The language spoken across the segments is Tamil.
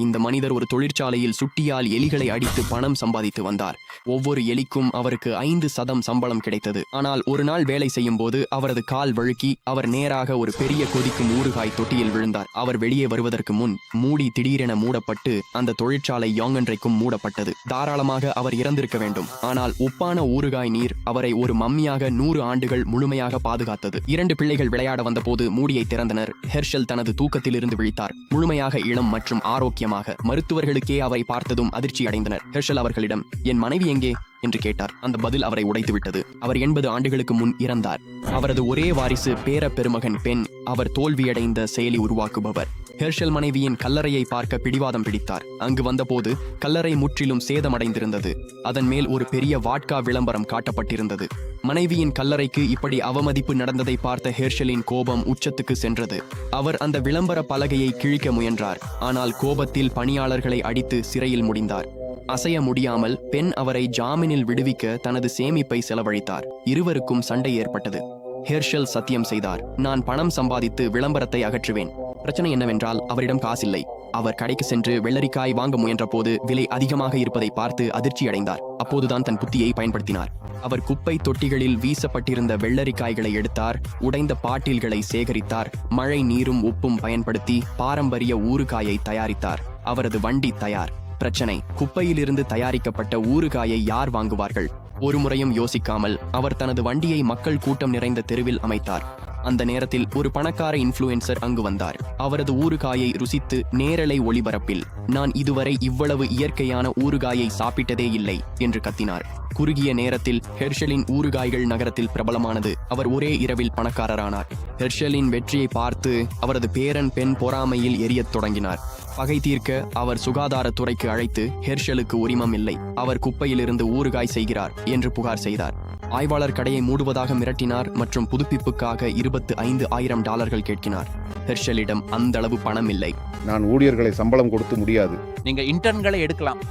இந்த மனிதர் ஒரு தொழிற்சாலையில் சுட்டியால் எலிகளை அடித்து பணம் சம்பாதித்து வந்தார். ஒவ்வொரு எலிக்கும் அவருக்கு 5% சம்பளம் கிடைத்தது. ஆனால் ஒரு நாள் வேலை செய்யும் போது அவரது கால் வழுக்கி அவர் நேராக ஒரு பெரிய கொதிக்கும் ஊறுகாய் தொட்டியில் விழுந்தார். அவர் வெளியே வருவதற்கு முன் மூடி திடீரென மூடப்பட்டு அந்த தொழிற்சாலை யாங்கன்றைக்கும் மூடப்பட்டது. தாராளமாக அவர் இறந்திருக்க வேண்டும். ஆனால் உப்பான ஊறுகாய் நீர் அவரை ஒரு மம்மியாக 100 ஆண்டுகள் முழுமையாக பாதுகாத்தது. 2 பிள்ளைகள் விளையாட வந்தபோது மூடியை திறந்தனர். ஹெர்ஷல் தனது தூக்கத்திலிருந்து விழித்தார். முழுமையாக இளம் மற்றும் ஆரோக்கியமாக. மருத்துவர்களுக்கே அவரை பார்த்ததும் அதிர்ச்சி அடைந்தனர். ஹெர்ஷல் அவர்களிடம், என் மனைவி எங்கே என்று கேட்டார். அந்த பதில் அவரை உடைத்துவிட்டது. அவர் 80 ஆண்டுகளுக்கு முன் இறந்தார். அவரது ஒரே வாரிசு பேர பெருமகன் பென். அவர் தோல்வியடைந்த செயலி உருவாக்குபவர். ஹெர்ஷல் மனைவியின் கல்லறையை பார்க்க பிடிவாதம் பிடித்தார். அங்கு வந்தபோது கல்லறை முற்றிலும் சேதமடைந்திருந்தது. அதன் மேல் ஒரு பெரிய வாட்கா விளம்பரம் காட்டப்பட்டிருந்தது. மனைவியின் கல்லறைக்கு இப்படி அவமதிப்பு நடந்ததை பார்த்த ஹெர்ஷலின் கோபம் உச்சத்துக்கு சென்றது. அவர் அந்த விளம்பர பலகையை கிழிக்க முயன்றார். ஆனால் கோபத்தில் பணியாளர்களை அடித்து சிறையில் முடிந்தார். அசைய முடியாமல் பெண் அவரை ஜாமீனில் விடுவிக்க தனது சேமிப்பை செலவழித்தார். இருவருக்கும் சண்டை ஏற்பட்டது. ஹெர்ஷல் சத்தியம் செய்தார், நான் பணம் சம்பாதித்து விளம்பரத்தை அகற்றுவேன். பிரச்சனை என்னவென்றால் அவரிடம் காசில்லை. அவர் கடைக்கு சென்று வெள்ளரிக்காய் வாங்க முயன்ற போது விலை அதிகமாக இருப்பதை பார்த்து அதிர்ச்சியடைந்தார். அப்போதுதான் தன் புத்தியை பயன்படுத்தினார். அவர் குப்பை தொட்டிகளில் வீசப்பட்டிருந்த வெள்ளரிக்காய்களை எடுத்தார். உடைந்த பாட்டில்களை சேகரித்தார். மழை நீரும் உப்பும் பயன்படுத்தி பாரம்பரிய ஊறுகாயை தயாரித்தார். அவரது வண்டி தயார். பிரச்சனை, குப்பையிலிருந்து தயாரிக்கப்பட்ட ஊறுகாயை யார் வாங்குவார்கள்? ஒரு முறையும் யோசிக்காமல் அவர் தனது வண்டியை மக்கள் கூட்டம் நிறைந்த தெருவில் அமைத்தார். அந்த நேரத்தில் ஒரு பணக்கார இன்ஃப்ளூயன்சர் அங்கு வந்தார். அவரது ஊறுகாயை ருசித்து நேரலை ஒளிபரப்பில், நான் இதுவரை இவ்வளவு இயற்கையான ஊறுகாயை சாப்பிட்டதே இல்லை என்று கத்தினார். குறுகிய நேரத்தில் ஹெர்ஷலின் ஊறுகாய்கள் நகரத்தில் பிரபலமானது. அவர் ஒரே இரவில் பணக்காரரானார். ஹெர்ஷலின் வெற்றியை பார்த்து அவரது பேரன் பெண் பொறாமையில் எரியத் தொடங்கினார். பகை தீர்க்க அவர் சுகாதாரத்துறைக்கு அழைத்து, ஹெர்ஷலுக்கு உரிமம் இல்லை, அவர் குப்பையிலிருந்து ஊறுகாய் செய்கிறார் என்று புகார் செய்தார். ஆய்வாளர் கடையை மூடுவதாக மிரட்டினார் மற்றும் புதுப்பிப்புக்காக $25,000 கேட்கினார். ஹெர்ஷலிடம் அந்த அளவு பணம் இல்லை. நான் ஊழியர்களை சம்பளம் கொடுத்து முடியாது. நீங்க இன்டர்ன்களை எடுக்கலாம்.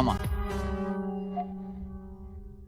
ஆமா.